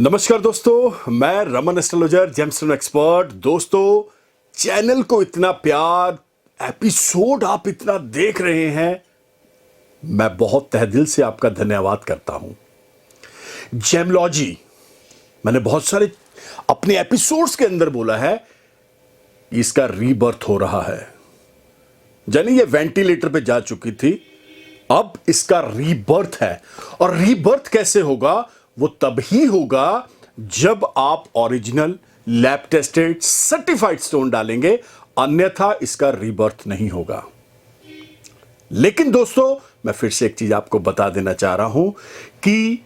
नमस्कार दोस्तों, मैं रमन एस्ट्रोलॉजर जेमस्टोन एक्सपर्ट। दोस्तों, चैनल को इतना प्यार, एपिसोड आप इतना देख रहे हैं, मैं बहुत तहे दिल से आपका धन्यवाद करता हूं। जेमलॉजी मैंने बहुत सारे अपने एपिसोड्स के अंदर बोला है, इसका रीबर्थ हो रहा है। यानी ये वेंटिलेटर पे जा चुकी थी, अब इसका रीबर्थ है। और रीबर्थ कैसे होगा? वो तब ही होगा जब आप original lab tested certified stone डालेंगे, अन्यथा इसका रीबर्थ नहीं होगा। लेकिन दोस्तों, मैं फिर से एक चीज आपको बता देना चाह रहा हूं कि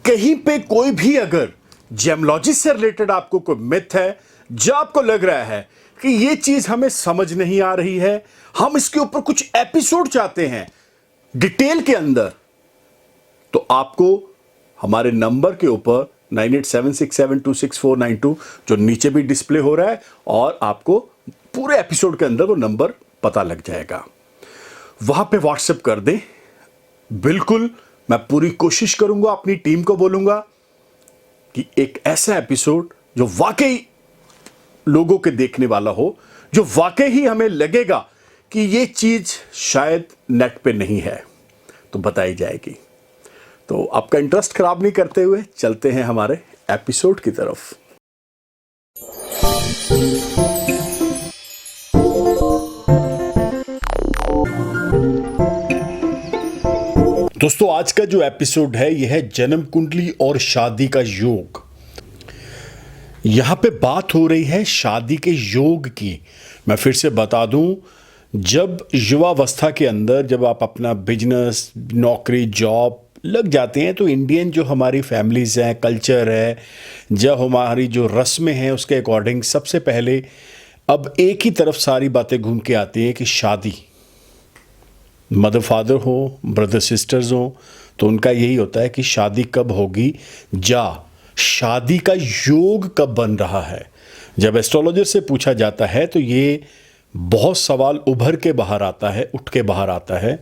कहीं पे कोई भी अगर जेमलॉजी से रिलेटेड आपको कोई मिथ है, जो आपको लग रहा है कि ये चीज हमें समझ नहीं आ रही है, हम इसके ऊपर कुछ एपिसोड चाहते हैं डिटेल के अंदर, तो आपको हमारे नंबर के ऊपर 9876726492 जो नीचे भी डिस्प्ले हो रहा है, और आपको पूरे एपिसोड के अंदर वो नंबर पता लग जाएगा। वहां पे व्हाट्सएप कर दें। बिल्कुल, मैं पूरी कोशिश करूंगा, अपनी टीम को बोलूंगा कि एक ऐसा एपिसोड जो वाकई लोगों के देखने वाला हो, जो वाकई ही हमें लगेगा कि ये चीज शायद नेट पे नहीं है, तो बताई जाएगी। तो आपका इंटरेस्ट खराब नहीं करते हुए चलते हैं हमारे एपिसोड की तरफ। दोस्तों, आज का जो एपिसोड है यह है जन्म कुंडली और शादी का योग। यहां पे बात हो रही है शादी के योग की। मैं फिर से बता दूं, जब युवावस्था के अंदर जब आप अपना बिजनेस, नौकरी, जॉब लग जाते हैं, तो इंडियन जो हमारी फैमिलीज़ हैं, कल्चर है, जब हमारी जो रस्में हैं, उसके अकॉर्डिंग सबसे पहले अब एक ही तरफ सारी बातें घूम के आती हैं कि शादी, मदर फादर हो, ब्रदर सिस्टर्स हो, तो उनका यही होता है कि शादी कब होगी, शादी का योग कब बन रहा है। जब एस्ट्रोलॉजर से पूछा जाता है तो ये बहुत सवाल उभर के बाहर आता है, उठ के बाहर आता है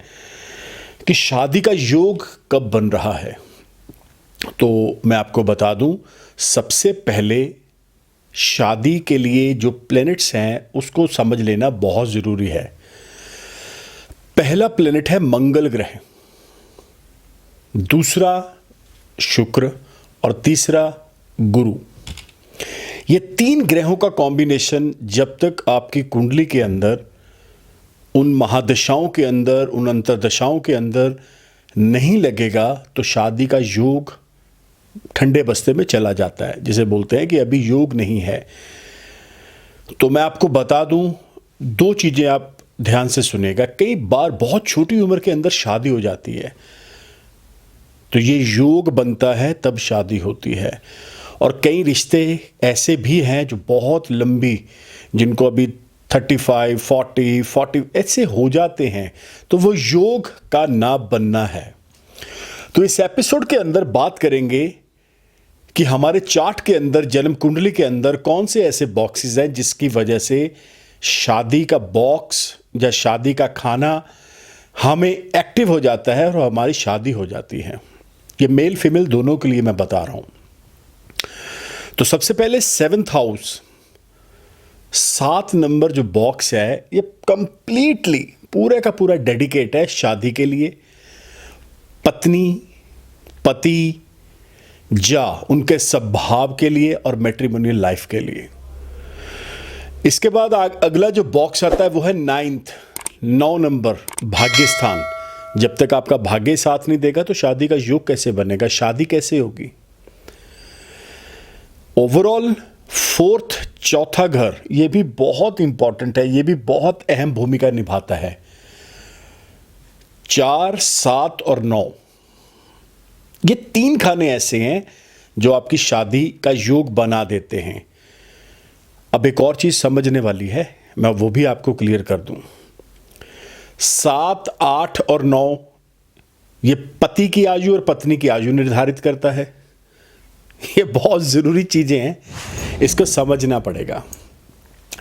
कि शादी का योग कब बन रहा है। तो मैं आपको बता दूं, सबसे पहले शादी के लिए जो प्लैनेट्स हैं उसको समझ लेना बहुत ज़रूरी है। पहला प्लैनेट है मंगल ग्रह, दूसरा शुक्र और तीसरा गुरु। ये तीन ग्रहों का कॉम्बिनेशन जब तक आपकी कुंडली के अंदर, उन महादशाओं के अंदर, उन अंतरदशाओं के अंदर नहीं लगेगा, तो शादी का योग ठंडे बस्ते में चला जाता है, जिसे बोलते हैं कि अभी योग नहीं है। तो मैं आपको बता दूं, दो चीज़ें आप ध्यान से सुनेगा। कई बार बहुत छोटी उम्र के अंदर शादी हो जाती है, तो ये योग बनता है, तब शादी होती है। और कई रिश्ते ऐसे भी हैं जो बहुत लंबी, जिनको अभी 35, 40 ऐसे हो जाते हैं, तो वो योग का ना बनना है। तो इस एपिसोड के अंदर बात करेंगे कि हमारे चार्ट के अंदर, जन्म कुंडली के अंदर कौन से ऐसे बॉक्सेस हैं जिसकी वजह से शादी का बॉक्स या शादी का खाना हमें एक्टिव हो जाता है और हमारी शादी हो जाती है। ये मेल फीमेल दोनों के लिए मैं बता रहा हूं। तो सबसे पहले 7th हाउस, 7 नंबर जो बॉक्स है, ये कंप्लीटली पूरा का पूरा डेडिकेट है शादी के लिए, पत्नी, पति या उनके स्वभाव के लिए और मैट्रिमोनियल लाइफ के लिए। इसके बाद अगला जो बॉक्स आता है वो है 9 नंबर, भाग्य स्थान। जब तक आपका भाग्य साथ नहीं देगा तो शादी का योग कैसे बनेगा, शादी कैसे होगी। ओवरऑल 4th, चौथा घर, ये भी बहुत इंपॉर्टेंट है, ये भी बहुत अहम भूमिका निभाता है। 4, 7 और 9, ये 3 खाने ऐसे हैं जो आपकी शादी का योग बना देते हैं। अब एक और चीज समझने वाली है, मैं वो भी आपको क्लियर कर दूं। 7, 8 और 9 ये पति की आयु और पत्नी की आयु निर्धारित करता है। ये बहुत ज़रूरी चीज़ें हैं, इसको समझना पड़ेगा।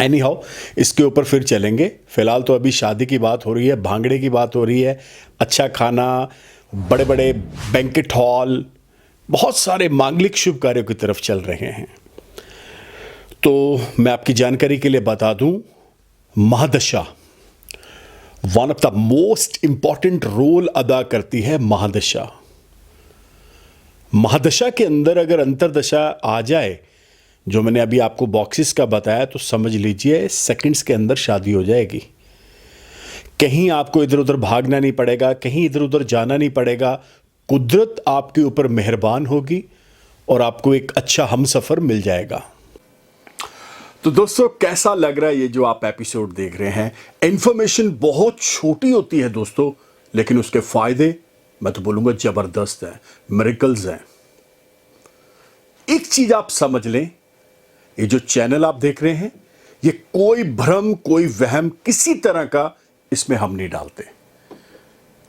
एनी हाउ, इसके ऊपर फिर चलेंगे। फिलहाल तो अभी शादी की बात हो रही है, भांगड़े की बात हो रही है, अच्छा खाना, बड़े बड़े बैंकेट हॉल, बहुत सारे मांगलिक शुभ कार्यों की तरफ चल रहे हैं। तो मैं आपकी जानकारी के लिए बता दूं, महादशा one of the most important role अदा करती है। महादशा के अंदर अगर अंतरदशा आ जाए, जो मैंने अभी आपको बॉक्सेस का बताया, तो समझ लीजिए सेकंड्स के अंदर शादी हो जाएगी। कहीं आपको इधर उधर भागना नहीं पड़ेगा, कहीं इधर उधर जाना नहीं पड़ेगा। कुदरत आपके ऊपर मेहरबान होगी और आपको एक अच्छा हमसफर मिल जाएगा। तो दोस्तों, कैसा लग रहा है ये जो आप एपिसोड देख रहे हैं? इंफॉर्मेशन बहुत छोटी होती है दोस्तों, लेकिन उसके फायदे मैं तो बोलूंगा जबरदस्त है, मिरेकल्स हैं। एक चीज आप समझ लें, ये जो चैनल आप देख रहे हैं, ये कोई भ्रम, कोई वहम किसी तरह का इसमें हम नहीं डालते,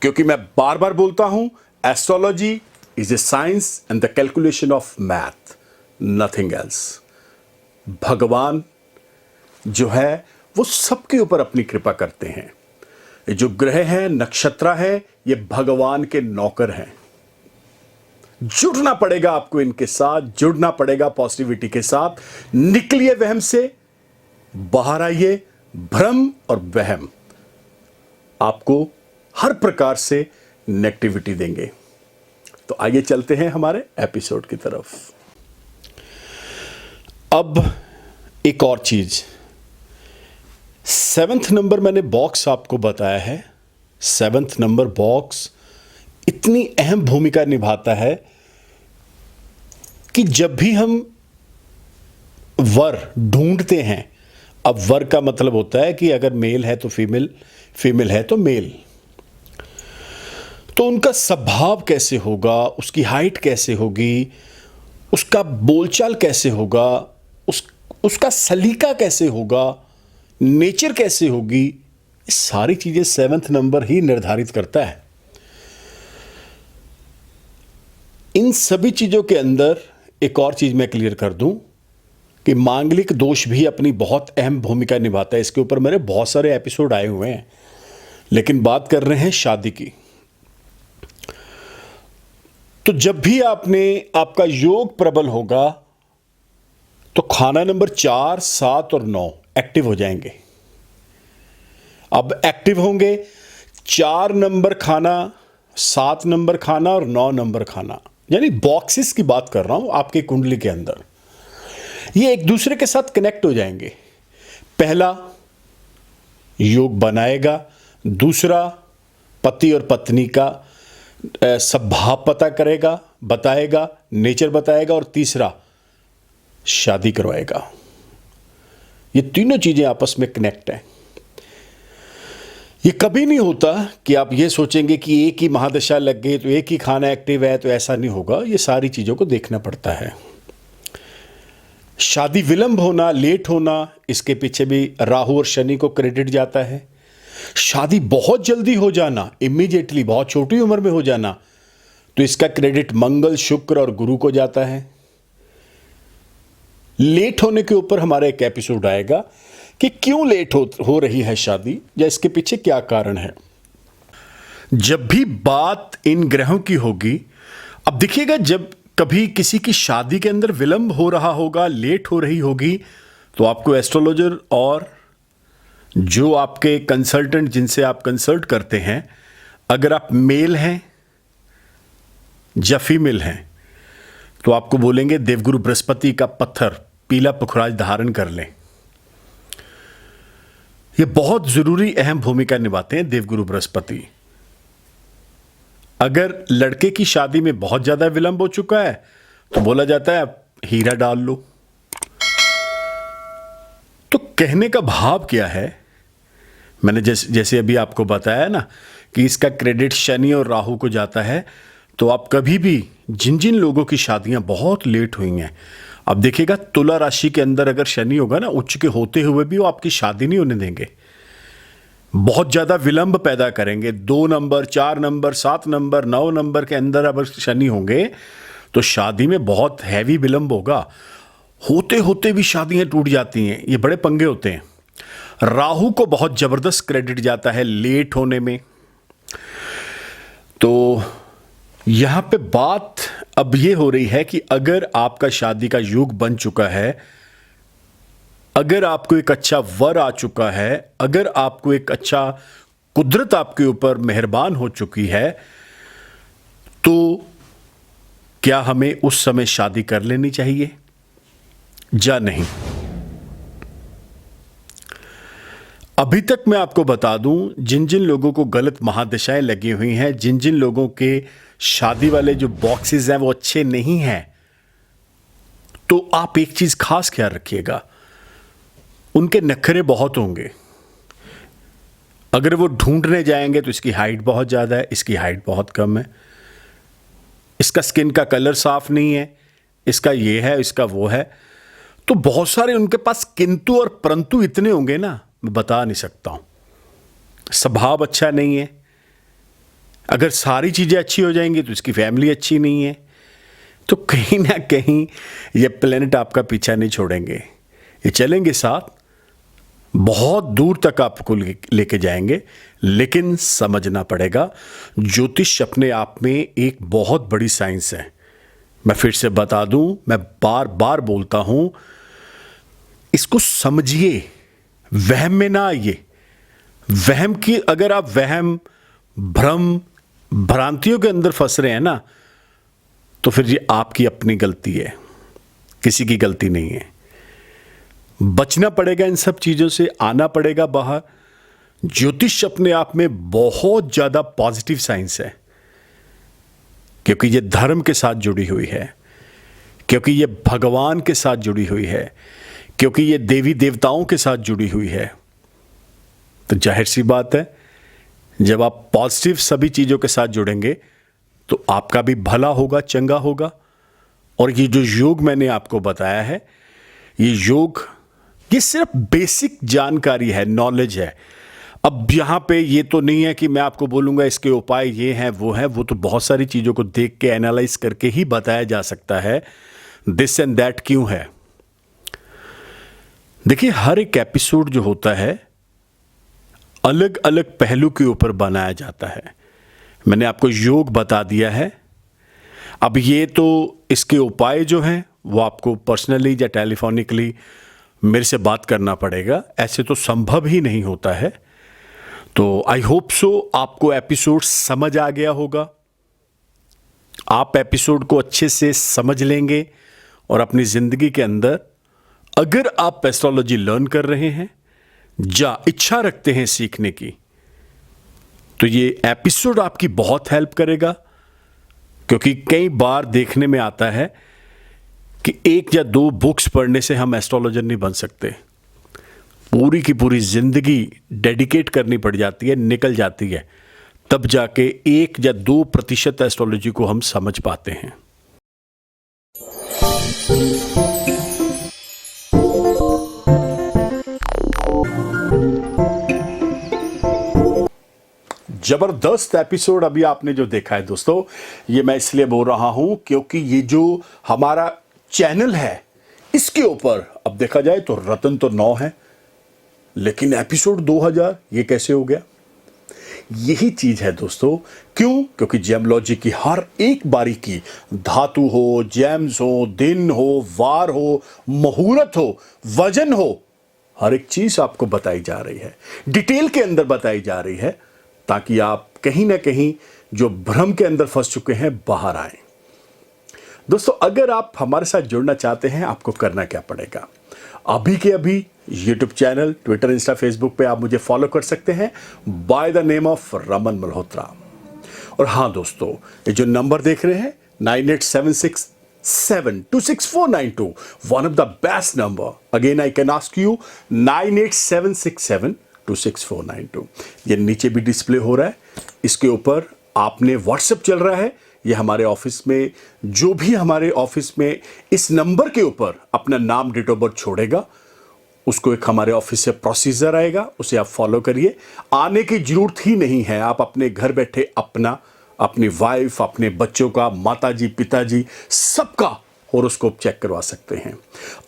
क्योंकि मैं बार बार बोलता हूं, astrology is a science and the calculation of math, nothing else. भगवान जो है वो सबके ऊपर अपनी कृपा करते हैं। ये जो ग्रह हैं, नक्षत्र है, ये भगवान के नौकर हैं। जुड़ना पड़ेगा आपको इनके साथ, जुड़ना पड़ेगा पॉजिटिविटी के साथ। निकलिए वहम से, बाहर आइए। भ्रम और वहम आपको हर प्रकार से नेगेटिविटी देंगे। तो आइए चलते हैं हमारे एपिसोड की तरफ। अब एक और चीज, 7th नंबर मैंने बॉक्स आपको बताया है। 7th नंबर बॉक्स इतनी अहम भूमिका निभाता है कि जब भी हम वर ढूंढते हैं, अब वर का मतलब होता है कि अगर मेल है तो फीमेल, फीमेल है तो मेल, तो उनका स्वभाव कैसे होगा, उसकी हाइट कैसे होगी, उसका बोलचाल कैसे होगा, उसका सलीका कैसे होगा, नेचर कैसे होगी, ये सारी चीजें 7th नंबर ही निर्धारित करता है। इन सभी चीजों के अंदर एक और चीज मैं क्लियर कर दूं कि मांगलिक दोष भी अपनी बहुत अहम भूमिका निभाता है। इसके ऊपर मेरे बहुत सारे एपिसोड आए हुए हैं, लेकिन बात कर रहे हैं शादी की। तो जब भी आपका योग प्रबल होगा, तो खाना नंबर 4, 7 और 9 एक्टिव हो जाएंगे। अब एक्टिव होंगे 4 नंबर खाना, 7 नंबर खाना और 9 नंबर खाना, यानी बॉक्सेस की बात कर रहा हूं आपके कुंडली के अंदर। ये एक दूसरे के साथ कनेक्ट हो जाएंगे। पहला, योग बनाएगा। दूसरा, पति और पत्नी का स्वभाव पता करेगा, बताएगा, नेचर बताएगा। और तीसरा, शादी करवाएगा। ये तीनों चीजें आपस में कनेक्ट हैं। ये कभी नहीं होता कि आप ये सोचेंगे कि एक ही महादशा लग गई तो एक ही खाना एक्टिव है, तो ऐसा नहीं होगा। ये सारी चीजों को देखना पड़ता है। शादी विलंब होना, लेट होना, इसके पीछे भी राहु और शनि को क्रेडिट जाता है। शादी बहुत जल्दी हो जाना, इमीडिएटली, बहुत छोटी उम्र में हो जाना, तो इसका क्रेडिट मंगल, शुक्र और गुरु को जाता है। लेट होने के ऊपर हमारा एक एपिसोड आएगा कि क्यों लेट हो रही है शादी, या इसके पीछे क्या कारण है। जब भी बात इन ग्रहों की होगी, अब देखिएगा, जब कभी किसी की शादी के अंदर विलंब हो रहा होगा, लेट हो रही होगी, तो आपको एस्ट्रोलॉजर और जो आपके कंसल्टेंट जिनसे आप कंसल्ट करते हैं, अगर आप मेल हैं या फीमेल हैं, तो आपको बोलेंगे देवगुरु बृहस्पति का पत्थर पीला पुखराज धारण कर लें। ये बहुत जरूरी अहम भूमिका निभाते हैं देवगुरु बृहस्पति। अगर लड़के की शादी में बहुत ज्यादा विलंब हो चुका है, तो बोला जाता है हीरा डाल लो। तो कहने का भाव क्या है, मैंने जैसे अभी आपको बताया ना कि इसका क्रेडिट शनि और राहु को जाता है। तो आप कभी भी जिन जिन लोगों की शादियां बहुत लेट हुई हैं, अब देखिएगा तुला राशि के अंदर अगर शनि होगा ना, उच्च के होते हुए भी वो आपकी शादी नहीं होने देंगे, बहुत ज्यादा विलंब पैदा करेंगे। 2 नंबर, 4 नंबर, 7 नंबर, 9 नंबर के अंदर अगर शनि होंगे तो शादी में बहुत हैवी विलंब होगा। होते होते भी शादियां टूट जाती हैं। ये बड़े पंगे होते हैं। राहु को बहुत जबरदस्त क्रेडिट जाता है लेट होने में। तो यहां पे बात अब ये हो रही है कि अगर आपका शादी का योग बन चुका है, अगर आपको एक अच्छा वर आ चुका है, अगर आपको एक अच्छा कुदरत आपके ऊपर मेहरबान हो चुकी है, तो क्या हमें उस समय शादी कर लेनी चाहिए या नहीं? अभी तक मैं आपको बता दूं, जिन जिन लोगों को गलत महादशाएं लगी हुई हैं, जिन जिन लोगों के शादी वाले जो बॉक्सेस हैं वो अच्छे नहीं हैं, तो आप एक चीज खास ख्याल रखिएगा, उनके नखरे बहुत होंगे। अगर वो ढूंढने जाएंगे तो इसकी हाइट बहुत ज़्यादा है, इसकी हाइट बहुत कम है, इसका स्किन का कलर साफ नहीं है, इसका ये है, इसका वो है। तो बहुत सारे उनके पास किंतु और परंतु इतने होंगे ना, मैं बता नहीं सकता हूं। स्वभाव अच्छा नहीं है। अगर सारी चीज़ें अच्छी हो जाएंगी तो इसकी फैमिली अच्छी नहीं है। तो कहीं ना कहीं ये प्लेनेट आपका पीछा नहीं छोड़ेंगे, ये चलेंगे साथ, बहुत दूर तक आपको लेके जाएंगे। लेकिन समझना पड़ेगा, ज्योतिष अपने आप में एक बहुत बड़ी साइंस है। मैं फिर से बता दूं, मैं बार बार बोलता हूं, इसको समझिए, वहम में ना आइए। वहम की, अगर आप वहम, भ्रम, भ्रांतियों के अंदर फंस रहे हैं ना, तो फिर ये आपकी अपनी गलती है, किसी की गलती नहीं है। बचना पड़ेगा इन सब चीजों से, आना पड़ेगा बाहर। ज्योतिष अपने आप में बहुत ज्यादा पॉजिटिव साइंस है, क्योंकि ये धर्म के साथ जुड़ी हुई है, क्योंकि ये भगवान के साथ जुड़ी हुई है, क्योंकि ये देवी देवताओं के साथ जुड़ी हुई है। तो जाहिर सी बात है, जब आप पॉजिटिव सभी चीजों के साथ जुड़ेंगे तो आपका भी भला होगा, चंगा होगा। और ये जो योग मैंने आपको बताया है, ये योग, ये सिर्फ बेसिक जानकारी है, नॉलेज है। अब यहां पे ये तो नहीं है कि मैं आपको बोलूंगा इसके उपाय ये हैं वो हैं, वो तो बहुत सारी चीजों को देख के एनालाइज करके ही बताया जा सकता है दिस एंड दैट क्यों है। देखिए, हर एक एपिसोड जो होता है अलग अलग पहलू के ऊपर बनाया जाता है। मैंने आपको योग बता दिया है। अब ये तो इसके उपाय जो हैं वो आपको पर्सनली या टेलीफोनिकली मेरे से बात करना पड़ेगा, ऐसे तो संभव ही नहीं होता है। तो आई होप सो आपको एपिसोड समझ आ गया होगा। आप एपिसोड को अच्छे से समझ लेंगे और अपनी जिंदगी के अंदर, अगर आप एस्ट्रोलॉजी लर्न कर रहे हैं या इच्छा रखते हैं सीखने की, तो ये एपिसोड आपकी बहुत हेल्प करेगा। क्योंकि कई बार देखने में आता है कि एक या दो बुक्स पढ़ने से हम एस्ट्रोलॉजर नहीं बन सकते, पूरी की पूरी जिंदगी डेडिकेट करनी पड़ जाती है, निकल जाती है, तब जाके 1 या 2% एस्ट्रोलॉजी को हम समझ पाते हैं। जबरदस्त एपिसोड अभी आपने जो देखा है दोस्तों, ये मैं इसलिए बोल रहा हूं क्योंकि ये जो हमारा चैनल है, इसके ऊपर अब देखा जाए तो रतन तो 9 है, लेकिन एपिसोड 2000 ये कैसे हो गया? यही चीज है दोस्तों। क्यों? क्योंकि जेमलॉजी की हर एक बारीकी, धातु हो, जेम्स हो, दिन हो, वार हो, मुहूर्त हो, वजन हो, हर एक चीज आपको बताई जा रही है, डिटेल के अंदर बताई जा रही है, ताकि आप कहीं ना कहीं जो भ्रम के अंदर फंस चुके हैं बाहर आए। दोस्तों, अगर आप हमारे साथ जुड़ना चाहते हैं, आपको करना क्या पड़ेगा? अभी के अभी YouTube channel, Twitter, Insta, Facebook पे आप मुझे फॉलो कर सकते हैं by the name of Raman Malhotra. और हाँ दोस्तों, ये जो नंबर देख रहे हैं 9876726492, one of the best number. Again I can ask you, 9876726492। ये नीचे भी डिस्प्ले हो रहा है, इसके ऊपर आपने व्हाट्सएप चल रहा है, ये हमारे ऑफिस में, जो भी हमारे ऑफिस में इस नंबर के ऊपर अपना नाम, डेट ऑफ बर्थ छोड़ेगा, उसको एक हमारे ऑफिस से प्रोसीजर आएगा, उसे आप फॉलो करिए। आने की जरूरत ही नहीं है, आप अपने घर बैठे अपना, अपनी वाइफ, अपने बच्चों का, माताजी, पिताजी, सबका होरोस्कोप चेक करवा सकते हैं।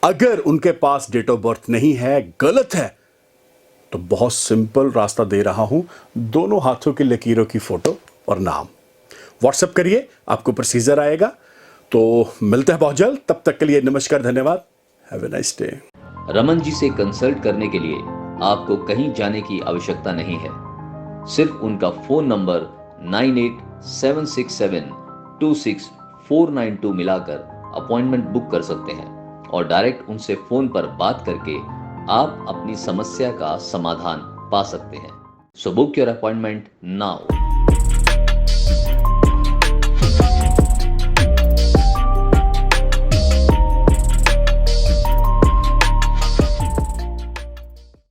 अगर उनके पास डेट ऑफ बर्थ नहीं है, गलत है, तो बहुत सिंपल रास्ता दे रहा हूं, दोनों हाथों की लकीरों की फोटो और नाम व्हाट्सएप करिए, आपको प्रोसीजर आएगा, तो मिलते हैं बहुत जल्द, तब तक के लिए नमस्कार, धन्यवाद, have a nice day. Raman ji से कंसल्ट करने के लिए आपको कहीं जाने की आवश्यकता नहीं है। सिर्फ उनका फोन नंबर 9876726492 मिलाकर अपॉइंटमेंट बुक कर सकते हैं और डायरेक्ट उनसे फोन पर बात करके आप अपनी समस्या का समाधान पा सकते हैं। So book your appointment now.